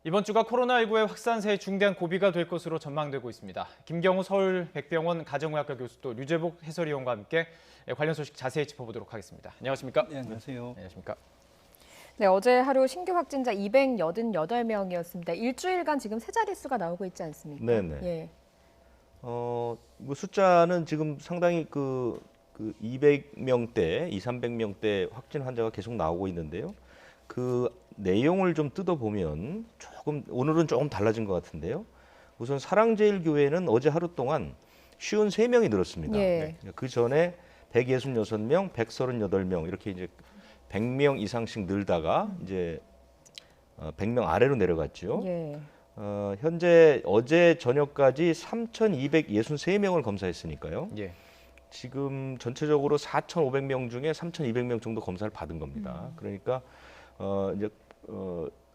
이번 주가 코로나19의 확산세에 중대한 고비가 될 것으로 전망되고 있습니다. 김경우 서울백병원 가정의학과 교수 또 류재복 해설위원과 함께 관련 소식 자세히 짚어보도록 하겠습니다. 안녕하십니까? 네, 안녕하세요. 안녕하십니까? 네, 어제 하루 신규 확진자 288명이었습니다. 일주일간 지금 세 자릿수가 나오고 있지 않습니까? 네네. 예. 뭐 숫자는 지금 상당히 그 200명대, 300명대 확진 환자가 계속 나오고 있는데요. 그 내용을 좀 뜯어보면 오늘은 조금 달라진 것 같은데요. 우선 사랑제일교회는 어제 하루 동안 53명이 늘었습니다. 예. 그 전에 166명, 138명 이렇게 이제 100명 이상씩 늘다가 이제 100명 아래로 내려갔죠. 예. 현재 어제 저녁까지 3,263명을 검사했으니까요. 예. 지금 전체적으로 4,500명 중에 3,200명 정도 검사를 받은 겁니다. 그러니까 이제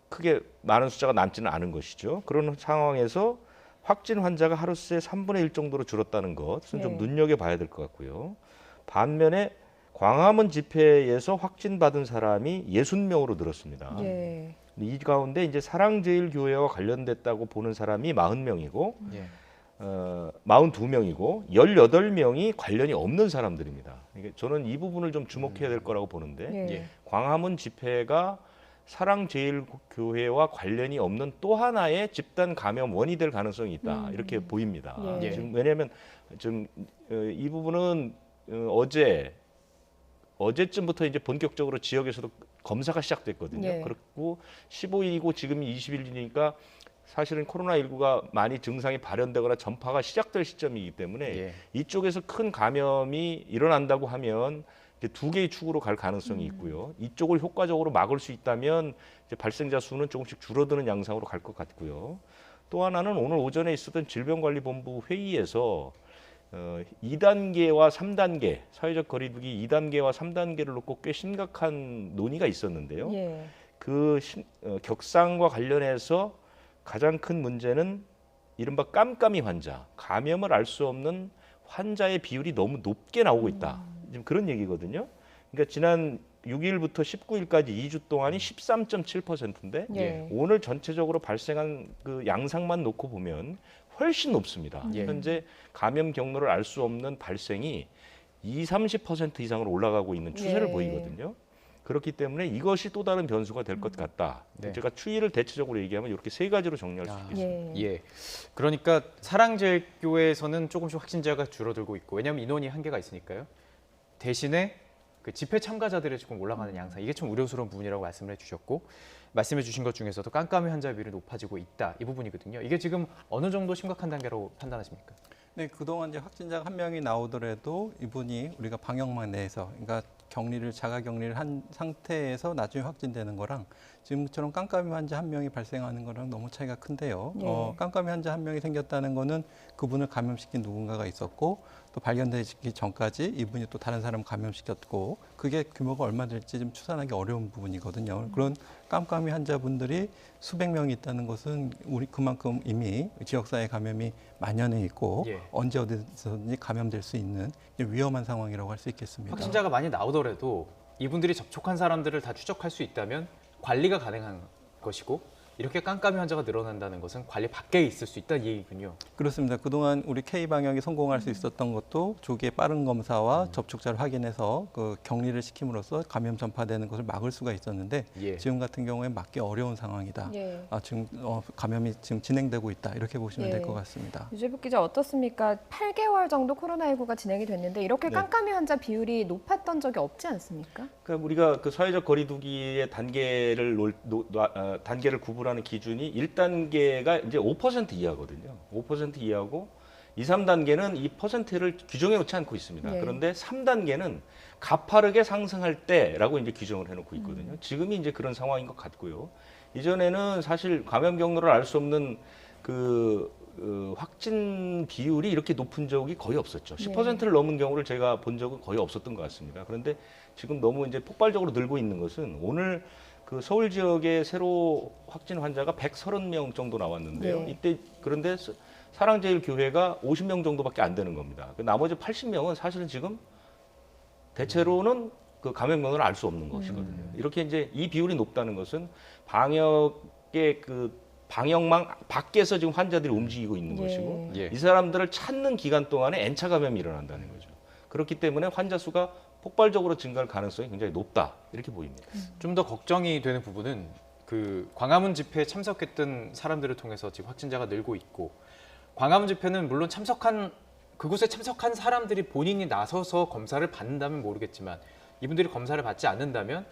크게 많은 숫자가 남지는 않은 것이죠. 그런 상황에서 확진 환자가 하루 새 3분의 1 정도로 줄었다는 것은 좀 눈여겨봐야 될 것 같고요. 반면에 광화문 집회에서 확진받은 사람이 60명으로 늘었습니다. 예. 이 가운데 이제 사랑제일교회와 관련됐다고 보는 사람이 40명이고 예. 42명이고 18명이 관련이 없는 사람들입니다. 저는 이 부분을 좀 주목해야 될 거라고 보는데 예. 예. 광화문 집회가 사랑제일교회와 관련이 없는 또 하나의 집단 감염원이 될 가능성이 있다. 이렇게 보입니다. 예. 지금 왜냐하면 좀 이 부분은 어제쯤부터 이제 본격적으로 지역에서도 검사가 시작됐거든요. 예. 그렇고 15일이고 지금이 20일이니까 사실은 코로나19가 많이 증상이 발현되거나 전파가 시작될 시점이기 때문에 예. 이쪽에서 큰 감염이 일어난다고 하면 이제 두 개의 축으로 갈 가능성이 있고요. 이쪽을 효과적으로 막을 수 있다면 이제 발생자 수는 조금씩 줄어드는 양상으로 갈 것 같고요. 또 하나는 오늘 오전에 있었던 질병관리본부 회의에서 2단계와 3단계, 사회적 거리두기 2단계와 3단계를 놓고 꽤 심각한 논의가 있었는데요. 예. 격상과 관련해서 가장 큰 문제는 이른바 깜깜이 환자, 감염을 알 수 없는 환자의 비율이 너무 높게 나오고 있다. 지금 그런 얘기거든요. 그러니까 지난 6일부터 19일까지 2주 동안이 13.7%인데 예. 오늘 전체적으로 발생한 그 양상만 놓고 보면 훨씬 높습니다. 예. 현재 감염 경로를 알 수 없는 발생이 30% 이상으로 올라가고 있는 추세를 예. 보이거든요. 그렇기 때문에 이것이 또 다른 변수가 될 것 같다. 네. 제가 추이를 대체적으로 얘기하면 이렇게 세 가지로 정리할 수 있겠습니다. 예. 예. 그러니까 사랑제일교회에서는 조금씩 확진자가 줄어들고 있고 왜냐하면 인원이 한계가 있으니까요. 대신에 그 집회 참가자들의 조금 올라가는 양상 이게 좀 우려스러운 부분이라고 말씀을 해주셨고 말씀해 주신 것 중에서도 깜깜이 환자 비율이 높아지고 있다 이 부분이거든요. 이게 지금 어느 정도 심각한 단계로 판단하십니까? 네, 그동안 이제 확진자가 한 명이 나오더라도 이분이 우리가 방역망 내에서, 그러니까 자가 격리를 한 상태에서 나중에 확진되는 거랑 지금처럼 깜깜이 환자 한 명이 발생하는 거랑 너무 차이가 큰데요. 예. 깜깜이 환자 한 명이 생겼다는 거는 그분을 감염시킨 누군가가 있었고 또 발견되기 전까지 이분이 또 다른 사람 감염시켰고 그게 규모가 얼마 될지 좀 추산하기 어려운 부분이거든요. 그런 깜깜이 환자분들이 수백 명이 있다는 것은 우리 그만큼 이미 지역사회 감염이 만연해 있고 예. 언제 어디서든지 감염될 수 있는 위험한 상황이라고 할 수 있겠습니다. 확진자가 많이 나오더라도 이분들이 접촉한 사람들을 다 추적할 수 있다면 관리가 가능한 것이고 이렇게 깜깜이 환자가 늘어난다는 것은 관리 밖에 있을 수 있다는 얘기군요. 그렇습니다. 그동안 우리 K방역이 성공할 수 있었던 것도 조기에 빠른 검사와 접촉자를 확인해서 그 격리를 시킴으로써 감염 전파되는 것을 막을 수가 있었는데 예. 지금 같은 경우에 막기 어려운 상황이다. 예. 지금 감염이 지금 진행되고 있다. 이렇게 보시면 될 예. 것 같습니다. 유재복 기자 어떻습니까? 8개월 정도 코로나19가 진행이 됐는데 이렇게 네. 깜깜이 환자 비율이 높았던 적이 없지 않습니까? 그러니까 우리가 그 사회적 거리두기의 단계를 구분하는 기준이 1단계가 이제 5% 이하거든요. 5% 이하고 2, 3단계는 이 퍼센트를 규정해 놓지 않고 있습니다. 예. 그런데 3단계는 가파르게 상승할 때라고 이제 규정을 해놓고 있거든요. 지금이 이제 그런 상황인 것 같고요. 이전에는 사실 감염 경로를 알 수 없는 확진 비율이 이렇게 높은 적이 거의 없었죠. 10%를 넘은 경우를 제가 본 적은 거의 없었던 것 같습니다. 그런데 지금 너무 이제 폭발적으로 늘고 있는 것은 오늘 그 서울 지역에 새로 확진 환자가 130명 정도 나왔는데요. 네. 이때 그런데 사랑제일교회가 50명 정도밖에 안 되는 겁니다. 나머지 80명은 사실은 지금 대체로는 그 감염 경로를 알 수 없는 것이거든요. 이렇게 이제 이 비율이 높다는 것은 방역의 그 방역망 밖에서 지금 환자들이 움직이고 있는 예. 것이고 예. 이 사람들을 찾는 기간 동안에 N차 감염이 일어난다는 거죠. 그렇기 때문에 환자 수가 폭발적으로 증가할 가능성이 굉장히 높다 이렇게 보입니다. 좀 더 걱정이 되는 부분은 그 광화문 집회에 참석했던 사람들을 통해서 지금 확진자가 늘고 있고 광화문 집회는 물론 그곳에 참석한 사람들이 본인이 나서서 검사를 받는다면 모르겠지만 이분들이 검사를 받지 않는다면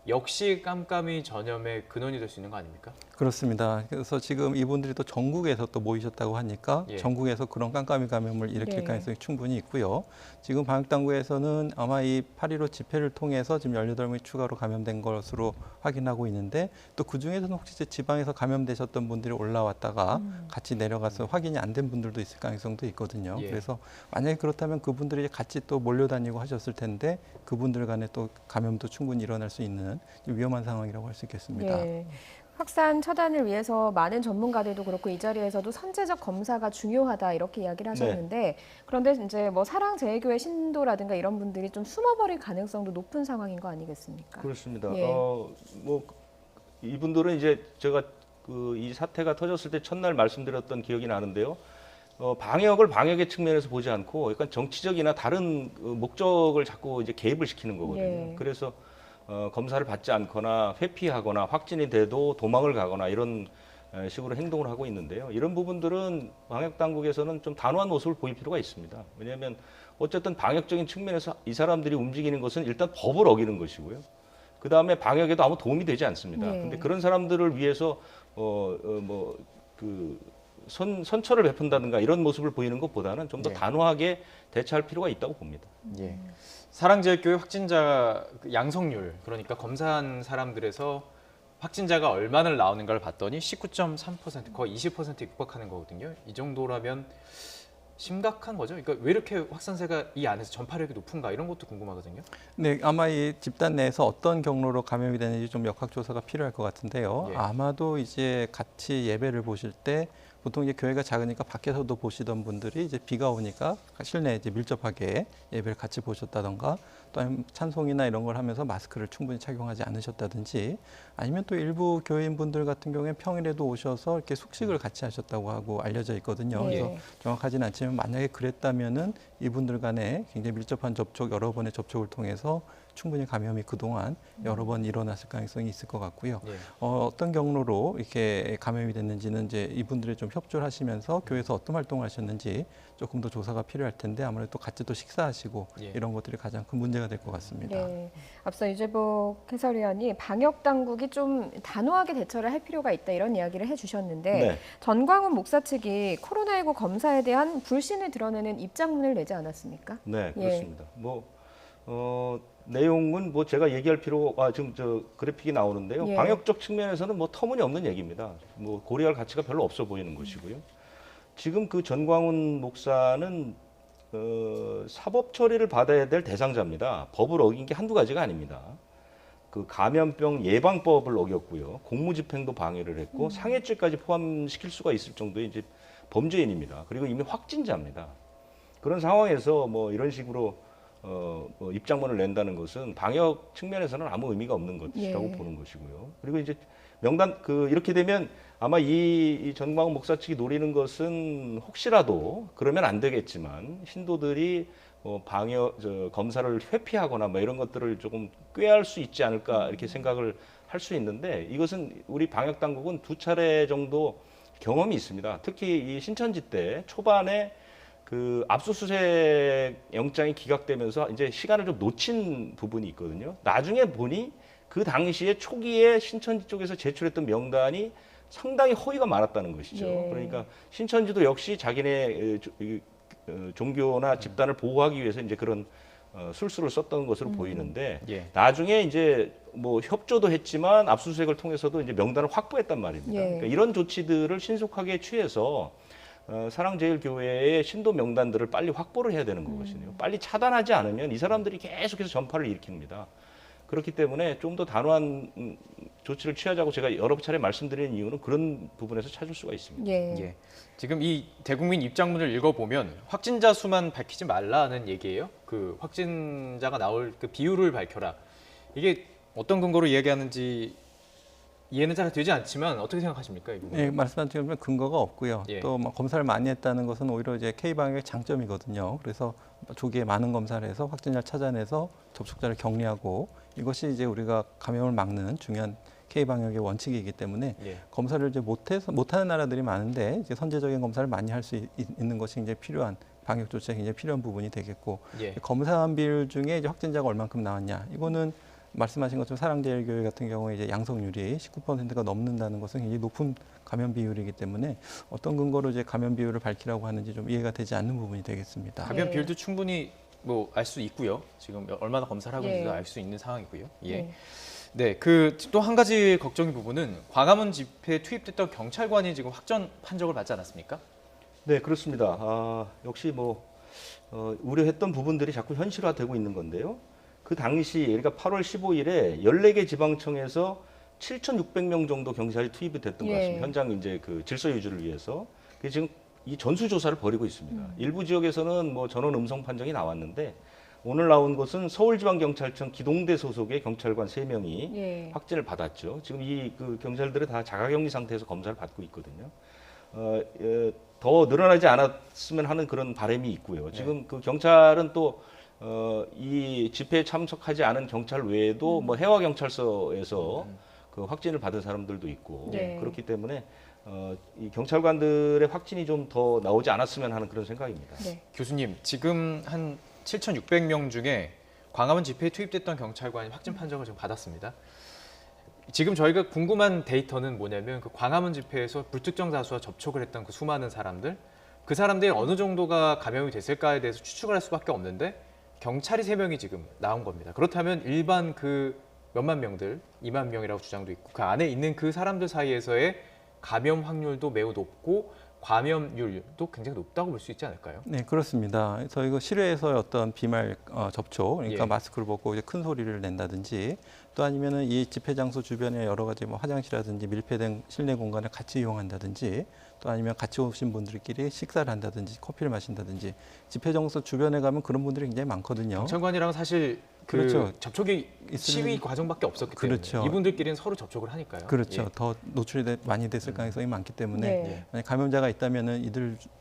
역시 깜깜이 전염의 근원이 될 수 있는 거 아닙니까? 그렇습니다. 그래서 지금 이분들이 또 전국에서 또 모이셨다고 하니까 예. 전국에서 그런 깜깜이 감염을 일으킬 네. 가능성이 충분히 있고요. 지금 방역당국에서는 아마 이 8.15 집회를 통해서 지금 18명이 추가로 감염된 것으로 확인하고 있는데 또 그중에서는 혹시 이제 지방에서 감염되셨던 분들이 올라왔다가 같이 내려가서 확인이 안 된 분들도 있을 가능성도 있거든요. 예. 그래서 만약에 그렇다면 그분들이 같이 또 몰려다니고 하셨을 텐데 그분들 간에 또 감염도 충분히 일어날 수 있는 위험한 상황이라고 할 수 있겠습니다. 예. 확산 차단을 위해서 많은 전문가들도 그렇고 이 자리에서도 선제적 검사가 중요하다 이렇게 이야기를 하셨는데 그런데 이제 뭐 사랑제일교회 신도라든가 이런 분들이 좀 숨어버릴 가능성도 높은 상황인 거 아니겠습니까? 그렇습니다. 예. 뭐 이분들은 이제 제가 그 이 사태가 터졌을 때 첫날 말씀드렸던 기억이 나는데요. 방역을 방역의 측면에서 보지 않고 약간 정치적이나 다른 목적을 자꾸 이제 개입을 시키는 거거든요. 예. 그래서 검사를 받지 않거나 회피하거나 확진이 돼도 도망을 가거나 이런 식으로 행동을 하고 있는데요. 이런 부분들은 방역 당국에서는 좀 단호한 모습을 보일 필요가 있습니다. 왜냐하면 어쨌든 방역적인 측면에서 이 사람들이 움직이는 것은 일단 법을 어기는 것이고요. 그 다음에 방역에도 아무 도움이 되지 않습니다. 예. 근데 그런 사람들을 위해서 선처를 베푼다든가 이런 모습을 보이는 것보다는 좀 더 예. 단호하게 대처할 필요가 있다고 봅니다. 예. 사랑제일교회 확진자 양성률 그러니까 검사한 사람들에서 확진자가 얼마나 나오는가를 봤더니 19.3% 거의 20% 육박하는 거거든요. 이 정도라면 심각한 거죠. 그러니까 왜 이렇게 확산세가 이 안에서 전파력이 높은가 이런 것도 궁금하거든요. 네, 아마 이 집단 내에서 어떤 경로로 감염이 되는지 좀 역학조사가 필요할 것 같은데요. 예. 아마도 이제 같이 예배를 보실 때 보통 이제 교회가 작으니까 밖에서도 보시던 분들이 이제 비가 오니까 실내에 이제 밀접하게 예배를 같이 보셨다던가 또 아니면 찬송이나 이런 걸 하면서 마스크를 충분히 착용하지 않으셨다든지 아니면 또 일부 교인분들 같은 경우에 평일에도 오셔서 이렇게 숙식을 같이 하셨다고 하고 알려져 있거든요. 예. 그래서 정확하지는 않지만 만약에 그랬다면은 이분들 간에 굉장히 밀접한 접촉, 여러 번의 접촉을 통해서 충분히 감염이 그동안 여러 번 일어났을 가능성이 있을 것 같고요. 예. 어떤 경로로 이렇게 감염이 됐는지는 이제 이분들이 좀 협조를 하시면서 교회에서 어떤 활동을 하셨는지 조금 더 조사가 필요할 텐데 아무래도 같이 또 식사하시고 예. 이런 것들이 가장 큰 문제가 될 것 같습니다. 네. 앞서 유재복 해설위원이 방역 당국이 좀 단호하게 대처를 할 필요가 있다 이런 이야기를 해주셨는데 네. 전광훈 목사 측이 코로나19 검사에 대한 불신을 드러내는 입장문을 내지 않았습니까? 네, 예. 그렇습니다. 내용은 뭐 제가 얘기할 필요가 지금 저 그래픽이 나오는데요. 예. 방역적 측면에서는 뭐 터무니없는 얘기입니다. 뭐 고려할 가치가 별로 없어 보이는 것이고요. 지금 그 전광훈 목사는 사법 처리를 받아야 될 대상자입니다. 법을 어긴 게 한두 가지가 아닙니다. 그 감염병 예방법을 어겼고요. 공무집행도 방해를 했고 상해죄까지 포함시킬 수가 있을 정도의 이제 범죄인입니다. 그리고 이미 확진자입니다. 그런 상황에서 뭐 이런 식으로 입장문을 낸다는 것은 방역 측면에서는 아무 의미가 없는 것이라고 예. 보는 것이고요. 그리고 이제 명단 이렇게 되면 아마 이 전광훈 목사 측이 노리는 것은 혹시라도 그러면 안 되겠지만 신도들이 검사를 회피하거나 뭐 이런 것들을 조금 꾀할 수 있지 않을까 이렇게 생각을 할 수 있는데 이것은 우리 방역 당국은 2차례 정도 경험이 있습니다. 특히 이 신천지 때 초반에 그 압수수색 영장이 기각되면서 이제 시간을 좀 놓친 부분이 있거든요. 나중에 보니 그 당시에 초기에 신천지 쪽에서 제출했던 명단이 상당히 허위가 많았다는 것이죠. 예. 그러니까 신천지도 역시 자기네 종교나 집단을 보호하기 위해서 이제 그런 술수를 썼던 것으로 보이는데 예. 나중에 이제 뭐 협조도 했지만 압수수색을 통해서도 이제 명단을 확보했단 말입니다. 예. 그러니까 이런 조치들을 신속하게 취해서 사랑제일교회의 신도 명단들을 빨리 확보를 해야 되는 거거든요. 빨리 차단하지 않으면 이 사람들이 계속해서 전파를 일으킵니다. 그렇기 때문에 좀 더 단호한 조치를 취하자고 제가 여러 차례 말씀드리는 이유는 그런 부분에서 찾을 수가 있습니다. 예. 예. 지금 이 대국민 입장문을 읽어보면 확진자 수만 밝히지 말라는 얘기예요. 그 확진자가 나올 그 비율을 밝혀라. 이게 어떤 근거로 이야기하는지 이해는 잘 되지 않지만 어떻게 생각하십니까, 이 부분? 네, 말씀하신 것처럼 근거가 없고요. 예. 또 뭐 검사를 많이 했다는 것은 오히려 이제 K방역의 장점이거든요. 그래서 조기에 많은 검사를 해서 확진자를 찾아내서 접촉자를 격리하고 이것이 이제 우리가 감염을 막는 중요한 K방역의 원칙이기 때문에 예. 검사를 이제 못하는 나라들이 많은데 이제 선제적인 검사를 많이 할 수 있는 것이 이제 필요한 방역 조치가 굉장히 필요한 부분이 되겠고 예. 검사한 비율 중에 이제 확진자가 얼만큼 나왔냐 이거는 말씀하신 것처럼 사랑제일교회 같은 경우에 이제 양성률이 19%가 넘는다는 것은 굉장히 높은 감염 비율이기 때문에 어떤 근거로 이제 감염 비율을 밝히라고 하는지 좀 이해가 되지 않는 부분이 되겠습니다. 감염 예. 비율도 충분히 뭐 알 수 있고요. 지금 얼마나 검사를 하고 예. 있는지도 알 수 있는 상황이고요. 예. 네. 네, 그 또 한 가지 걱정인 부분은 광화문 집회에 투입됐던 경찰관이 지금 확전 판정을 받지 않았습니까? 네, 그렇습니다. 역시 뭐 우려했던 부분들이 자꾸 현실화되고 있는 건데요. 그 당시 그러니까 8월 15일에 14개 지방청에서 7,600명 정도 경찰이 투입이 됐던 것 같습니다. 예. 현장 이제 그 질서 유지를 위해서. 그래서 지금 이 전수 조사를 벌이고 있습니다. 일부 지역에서는 뭐 전원 음성 판정이 나왔는데 오늘 나온 것은 서울지방경찰청 기동대 소속의 경찰관 3명이 예. 확진을 받았죠. 지금 이 그 경찰들은 다 자가격리 상태에서 검사를 받고 있거든요. 더 늘어나지 않았으면 하는 그런 바람이 있고요. 지금 그 경찰은 또 이 집회에 참석하지 않은 경찰 외에도 뭐 해와 경찰서에서 그 확진을 받은 사람들도 있고 네. 그렇기 때문에 이 경찰관들의 확진이 좀 더 나오지 않았으면 하는 그런 생각입니다. 네. 교수님, 지금 한 7,600명 중에 광화문 집회에 투입됐던 경찰관이 확진 판정을 지금 받았습니다. 지금 저희가 궁금한 데이터는 뭐냐면 그 광화문 집회에서 불특정 다수와 접촉을 했던 그 수많은 사람들, 그 사람들이 어느 정도가 감염이 됐을까에 대해서 추측을 할 수밖에 없는데 경찰이 3명이 지금 나온 겁니다. 그렇다면 일반 그 몇만 명들, 2만 명이라고 주장도 있고 그 안에 있는 그 사람들 사이에서의 감염 확률도 매우 높고 감염률도 굉장히 높다고 볼 수 있지 않을까요? 네, 그렇습니다. 그래서 이거 실외에서의 어떤 비말 접촉, 그러니까 예. 마스크를 벗고 이제 큰 소리를 낸다든지 또 아니면은 이 집회 장소 주변에 여러 가지 뭐 화장실이라든지 밀폐된 실내 공간을 같이 이용한다든지 또 아니면 같이 오신 분들끼리 식사를 한다든지 커피를 마신다든지 집회 장소 주변에 가면 그런 분들이 굉장히 많거든요. 경찰관이랑 사실 그 그렇죠. 접촉이 있으면- 시위 과정밖에 없었기 때문에 그렇죠. 이분들끼리는 서로 접촉을 하니까요. 그렇죠. 예. 더 노출이 많이 됐을 가능성이 많기 때문에 네. 만약 감염자가 있다면은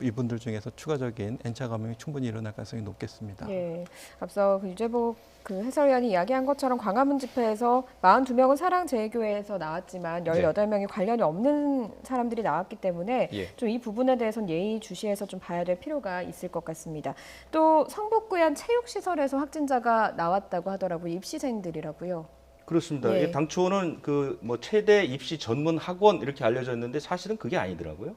이분들 중에서 추가적인 N차 감염이 충분히 일어날 가능성이 높겠습니다. 예. 앞서 그 유재복 그 해설위원이 이야기한 것처럼 광화문 집회에서 42명은 사랑제일교회에서 나왔지만 18명이 관련이 없는 사람들이 나왔기 때문에 예. 좀 이 부분에 대해서는 예의주시해서 좀 봐야 될 필요가 있을 것 같습니다. 또 성북구의 체육시설에서 확진자가 나왔다고 하더라고요. 입시생들이라고요. 그렇습니다. 예. 이게 당초는 그 뭐 최대 입시 전문 학원 이렇게 알려져 있는데 사실은 그게 아니더라고요.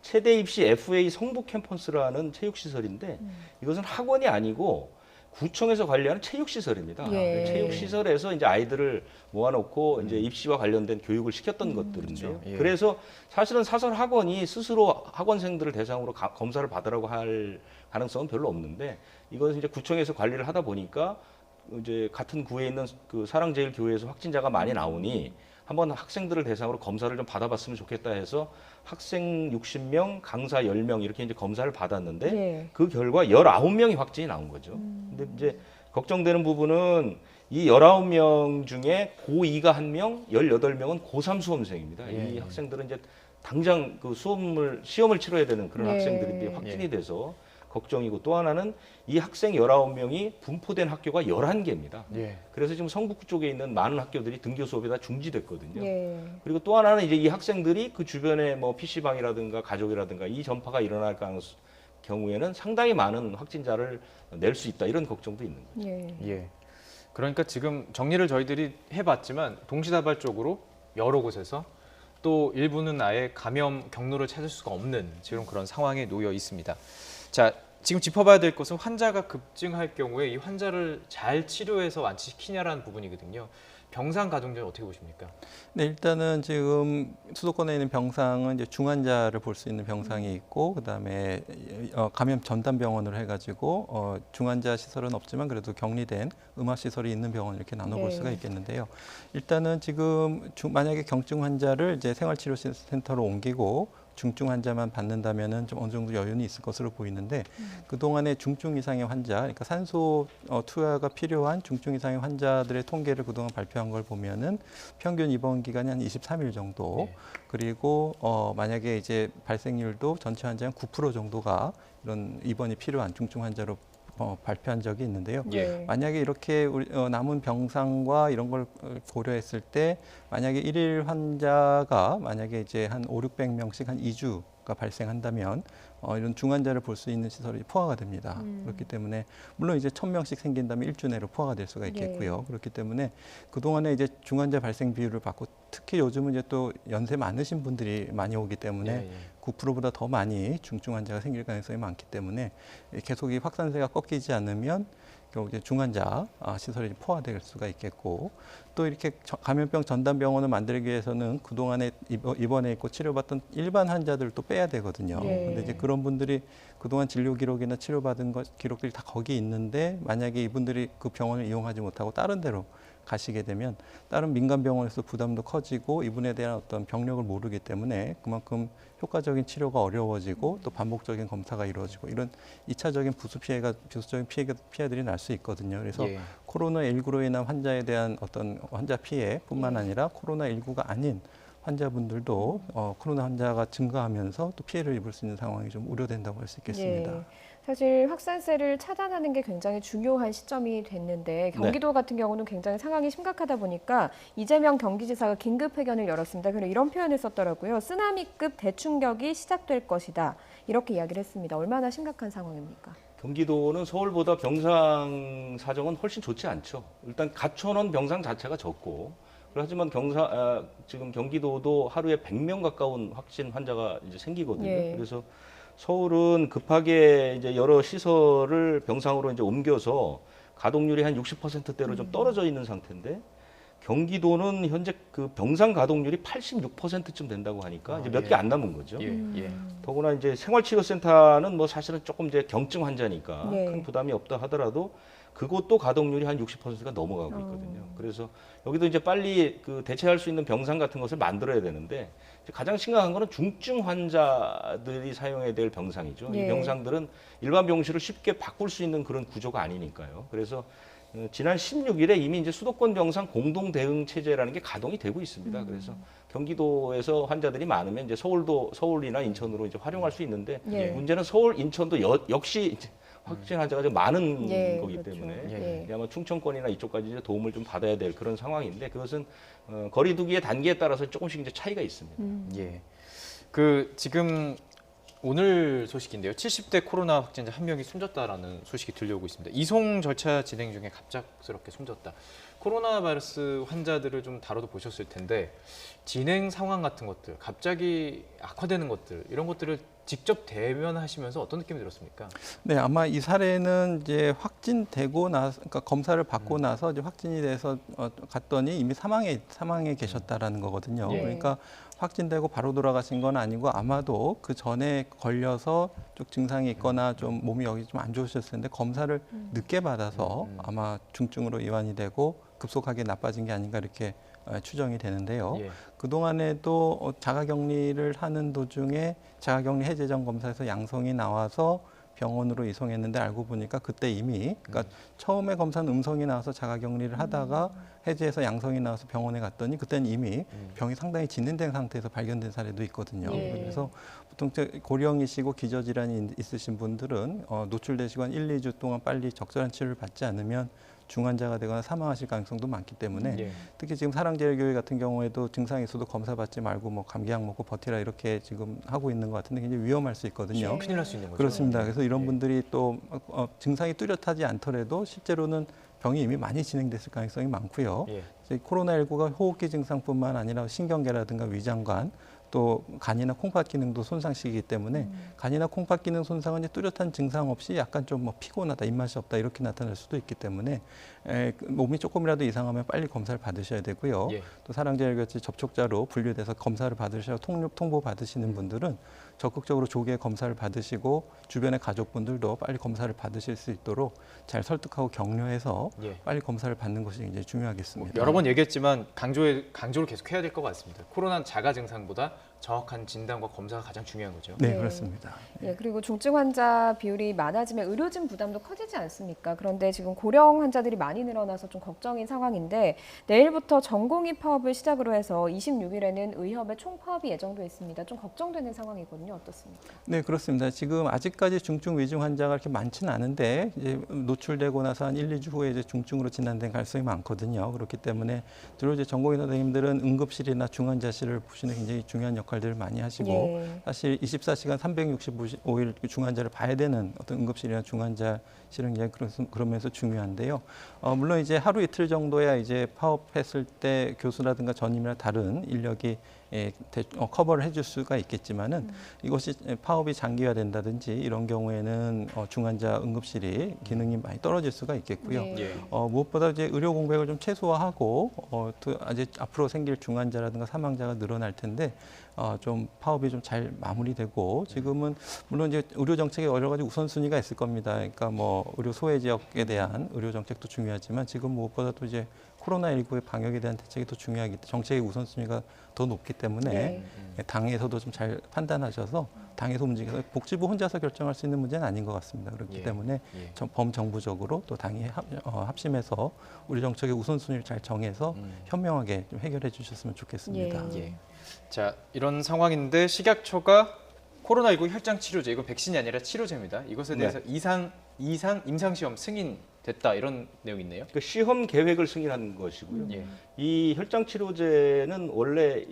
최대 입시 FA 성북 캠퍼스라는 체육 시설인데 이것은 학원이 아니고 구청에서 관리하는 체육 시설입니다. 예. 체육 시설에서 이제 아이들을 모아놓고 이제 입시와 관련된 교육을 시켰던 것들인데요. 그렇죠. 예. 그래서 사실은 사설 학원이 스스로 학원생들을 대상으로 검사를 받으라고 할 가능성은 별로 없는데 이것은 이제 구청에서 관리를 하다 보니까 이제 같은 구에 있는 그 사랑제일교회에서 확진자가 많이 나오니 한번 학생들을 대상으로 검사를 좀 받아봤으면 좋겠다 해서 학생 60명, 강사 10명 이렇게 이제 검사를 받았는데 예. 그 결과 19명이 확진이 나온 거죠. 근데 이제 걱정되는 부분은 이 19명 중에 고2가 1명, 18명은 고3 수험생입니다. 예. 이 학생들은 이제 당장 그 시험을 치러야 되는 그런 예. 학생들인데 확진이 돼서 걱정이고 또 하나는 이 학생 19명이 분포된 학교가 11개입니다. 예. 그래서 지금 성북구 쪽에 있는 많은 학교들이 등교 수업이 다 중지됐거든요. 예. 그리고 또 하나는 이제 이 학생들이 그 주변에 뭐 PC방이라든가 가족이라든가 이 전파가 일어날 경우에는 상당히 많은 확진자를 낼 수 있다 이런 걱정도 있는 거죠. 예. 예. 그러니까 지금 정리를 저희들이 해봤지만 동시다발적으로 여러 곳에서 또 일부는 아예 감염 경로를 찾을 수가 없는 지금 그런 상황에 놓여 있습니다. 자, 지금 짚어봐야 될 것은 환자가 급증할 경우에 이 환자를 잘 치료해서 완치시키냐라는 부분이거든요. 병상 가동률 어떻게 보십니까? 네, 일단은 지금 수도권에 있는 병상은 이제 중환자를 볼 수 있는 병상이 있고, 그다음에 감염 전담 병원으로 해가지고 중환자 시설은 없지만 그래도 격리된 음압 시설이 있는 병원 이렇게 나눠볼 네. 수가 있겠는데요. 일단은 지금 만약에 경증 환자를 이제 생활치료센터로 옮기고 중증 환자만 받는다면은 좀 어느 정도 여유는 있을 것으로 보이는데 그동안에 중증 이상의 환자, 그러니까 산소 투여가 필요한 중증 이상의 환자들의 통계를 그동안 발표한 걸 보면은 평균 입원 기간이 한 23일 정도. 네. 그리고 만약에 이제 발생률도 전체 환자의 한 9% 정도가 이런 입원이 필요한 중증 환자로 발표한 적이 있는데요. 예. 만약에 이렇게 남은 병상과 이런 걸 고려했을 때 만약에 일일 환자가 만약에 이제 한 500~600명씩 한 2주가 발생한다면 이런 중환자를 볼 수 있는 시설이 포화가 됩니다. 그렇기 때문에 물론 이제 1000명씩 생긴다면 일주 내로 포화가 될 수가 있겠고요. 그렇기 때문에 그동안에 이제 중환자 발생 비율을 받고 특히 요즘은 이제 또 연세 많으신 분들이 많이 오기 때문에 예, 예. 9%보다 더 많이 중증 환자가 생길 가능성이 많기 때문에 계속 이 확산세가 꺾이지 않으면 결국 이제 중환자 시설이 포화될 수가 있겠고 또 이렇게 감염병 전담병원을 만들기 위해서는 그동안에 입원해 있고 치료받던 일반 환자들을 또 빼야 되거든요. 네. 근데 이제 그런 분들이 그동안 진료 기록이나 치료받은 기록들이 다 거기 있는데 만약에 이분들이 그 병원을 이용하지 못하고 다른 데로 가시게 되면 다른 민간 병원에서 부담도 커지고 이분에 대한 어떤 병력을 모르기 때문에 그만큼 효과적인 치료가 어려워지고 또 반복적인 검사가 이루어지고 이런 2차적인 부수적인 피해들이 날 수 있거든요. 그래서 예. 코로나19로 인한 환자에 대한 어떤 환자 피해뿐만 예. 아니라 코로나19가 아닌 환자분들도 코로나 환자가 증가하면서 또 피해를 입을 수 있는 상황이 좀 우려된다고 할 수 있겠습니다. 예. 사실 확산세를 차단하는 게 굉장히 중요한 시점이 됐는데 경기도 같은 경우는 굉장히 상황이 심각하다 보니까 이재명 경기지사가 긴급회견을 열었습니다. 그리고 이런 표현을 썼더라고요. 쓰나미급 대충격이 시작될 것이다. 이렇게 이야기를 했습니다. 얼마나 심각한 상황입니까? 경기도는 서울보다 병상 사정은 훨씬 좋지 않죠. 일단 갖춰놓은 병상 자체가 적고, 하지만 지금 경기도도 하루에 100명 가까운 확진 환자가 이제 생기거든요. 예. 그래서 서울은 급하게 이제 여러 시설을 병상으로 이제 옮겨서 가동률이 한 60%대로 좀 떨어져 있는 상태인데, 경기도는 현재 그 병상 가동률이 86%쯤 된다고 하니까 이제 몇 개 안 남은 거죠. 예. 예. 더구나 이제 생활치료센터는 뭐 사실은 조금 이제 경증 환자니까 네. 큰 부담이 없다 하더라도 그것도 가동률이 한 60%가 넘어가고 있거든요. 그래서 여기도 이제 빨리 그 대체할 수 있는 병상 같은 것을 만들어야 되는데 이제 가장 심각한 거는 중증 환자들이 사용해야 될 병상이죠. 네. 이 병상들은 일반 병실을 쉽게 바꿀 수 있는 그런 구조가 아니니까요. 그래서 지난 16일에 이미 이제 수도권 병상 공동 대응 체제라는 게 가동이 되고 있습니다. 그래서 경기도에서 환자들이 많으면 이제 서울이나 인천으로 이제 활용할 수 있는데 예. 문제는 서울, 인천도 역시 이제 확진 환자가 좀 많은 예, 거기 그렇죠. 때문에 예. 아마 충청권이나 이쪽까지 이제 도움을 좀 받아야 될 그런 상황인데 그것은 거리두기의 단계에 따라서 조금씩 이제 차이가 있습니다. 예. 그 지금 오늘 소식인데요. 70대 코로나 확진자 1명이 숨졌다라는 소식이 들려오고 있습니다. 이송 절차 진행 중에 갑작스럽게 숨졌다. 코로나 바이러스 환자들을 좀 다뤄도 보셨을 텐데 진행 상황 같은 것들, 갑자기 악화되는 것들 이런 것들을 직접 대면하시면서 어떤 느낌이 들었습니까? 네, 아마 이 사례는 이제 확진되고 나서, 그러니까 검사를 받고 나서 이제 확진이 돼서 갔더니 이미 사망에 계셨다라는 거거든요. 예. 그러니까 확진되고 바로 돌아가신 건 아니고 아마도 그 전에 걸려서 좀 증상이 있거나 좀 몸이 여기 좀 안 좋으셨을 텐데 검사를 늦게 받아서 아마 중증으로 이완이 되고 급속하게 나빠진 게 아닌가 이렇게 추정이 되는데요. 예. 그동안에도 자가격리를 하는 도중에 자가격리 해제 전 검사에서 양성이 나와서 병원으로 이송했는데 알고 보니까 그때 이미 그러니까 처음에 검사는 음성이 나와서 자가격리를 하다가 해제해서 양성이 나와서 병원에 갔더니 그때는 이미 병이 상당히 진행된 상태에서 발견된 사례도 있거든요. 예. 그래서 보통 고령이시고 기저질환이 있으신 분들은 노출되시고 한 1, 2주 동안 빨리 적절한 치료를 받지 않으면 중환자가 되거나 사망하실 가능성도 많기 때문에 예. 특히 지금 사랑제일교회 같은 경우에도 증상이 있어도 검사 받지 말고 뭐 감기약 먹고 버티라 이렇게 지금 하고 있는 것 같은데 굉장히 위험할 수 있거든요. 큰일 날 수 있는 거죠. 그렇습니다. 그래서 이런 예. 분들이 또 증상이 뚜렷하지 않더라도 실제로는 병이 이미 많이 진행됐을 가능성이 많고요. 예. 이제 코로나19가 호흡기 증상뿐만 아니라 신경계라든가 위장관 또 간이나 콩팥 기능도 손상시키기 때문에 간이나 콩팥 기능 손상은 이제 뚜렷한 증상 없이 약간 좀 뭐 피곤하다, 입맛이 없다 이렇게 나타날 수도 있기 때문에 몸이 조금이라도 이상하면 빨리 검사를 받으셔야 되고요. 예. 또 사랑제일교회 접촉자로 분류돼서 검사를 받으셔 통보 받으시는 분들은 적극적으로 조기에 검사를 받으시고 주변의 가족분들도 빨리 검사를 받으실 수 있도록 잘 설득하고 격려해서 예. 빨리 검사를 받는 것이 굉장히 중요하겠습니다. 여러 번 얘기했지만 강조를 계속 해야 될 것 같습니다. 코로나는 자가 증상보다 정확한 진단과 검사가 가장 중요한 거죠. 네, 네. 그렇습니다. 예, 그리고 중증 환자 비율이 많아지면 의료진 부담도 커지지 않습니까? 그런데 지금 고령 환자들이 많이 늘어나서 좀 걱정인 상황인데 내일부터 전공의 파업을 시작으로 해서 26일에는 의협의 총파업이 예정돼 있습니다. 좀 걱정되는 상황이거든요. 어떻습니까? 네, 그렇습니다. 지금 아직까지 중증 위중 환자가 그렇게 많지는 않은데 이제 노출되고 나서 한 1, 2주 후에 이제 중증으로 진단된 가능성이 많거든요. 그렇기 때문에 주로 이제 전공의 선생님들은 응급실이나 중환자실을 보시는 굉장히 중요한 역할들을 많이 하시고 예. 사실 24시간 365일 중환자를 봐야 되는 어떤 응급실이나 중환자실은 이제 그러면서 중요한데요. 물론 이제 하루 이틀 정도야 이제 파업했을 때 교수라든가 전임이나 다른 인력이 커버를 해줄 수가 있겠지만은 이것이 파업이 장기화된다든지 이런 경우에는 중환자 응급실이 기능이 많이 떨어질 수가 있겠고요. 네. 예. 무엇보다 이제 의료 공백을 좀 최소화하고 또 아직 앞으로 생길 중환자라든가 사망자가 늘어날 텐데 좀 파업이 좀 잘 마무리되고 지금은 물론 이제 의료 정책에 여러 가지 우선순위가 있을 겁니다. 그러니까 뭐 의료 소외 지역에 대한 의료 정책도 중요하지만 지금 무엇보다도 이제 코로나19의 방역에 대한 대책이 더 중요하기 때문에 정책의 우선순위가 더 높기 때문에 네. 당에서도 좀 잘 판단하셔서 당에서 움직여서 복지부 혼자서 결정할 수 있는 문제는 아닌 것 같습니다. 그렇기 예. 때문에 예. 범정부적으로 또 당이 합심해서 우리 정책의 우선순위를 잘 정해서 현명하게 좀 해결해 주셨으면 좋겠습니다. 예. 예. 자, 이런 상황인데 식약처가 코로나19 혈장 치료제, 이건 백신이 아니라 치료제입니다. 이것에 대해서 이상 임상시험 승인됐다 이런 내용이 있네요. 그 시험 계획을 승인한 것이고요. 예. 이 혈장 치료제는 원래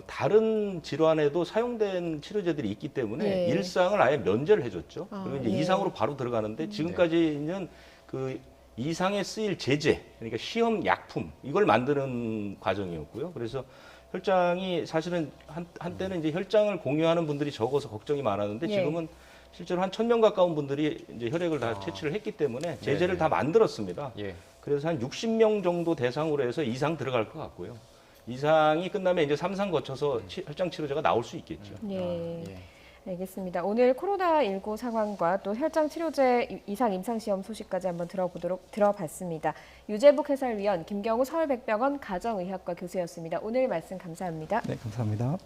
다른 질환에도 사용된 치료제들이 있기 때문에 예. 일상을 아예 면제를 해줬죠. 아, 그리고 이제 예. 이상으로 바로 들어가는데 지금까지는 그 이상에 쓰일 제제, 그러니까 시험 약품 이걸 만드는 과정이었고요. 그래서 혈장이 사실은 한때는 이제 혈장을 공유하는 분들이 적어서 걱정이 많았는데 예. 지금은 실제로 한 1,000명 가까운 분들이 이제 혈액을 다 채취를 했기 때문에 제제를 네네. 다 만들었습니다. 예. 그래서 한 60명 정도 대상으로 해서 이상 들어갈 것 같고요. 이상이 끝나면 이제 3상 거쳐서 혈장 치료제가 나올 수 있겠죠. 예. 예. 알겠습니다. 오늘 코로나19 상황과 또 혈장 치료제 이상 임상시험 소식까지 한번 들어봤습니다. 유재복 해설위원, 김경우 서울백병원 가정의학과 교수였습니다. 오늘 말씀 감사합니다. 네, 감사합니다.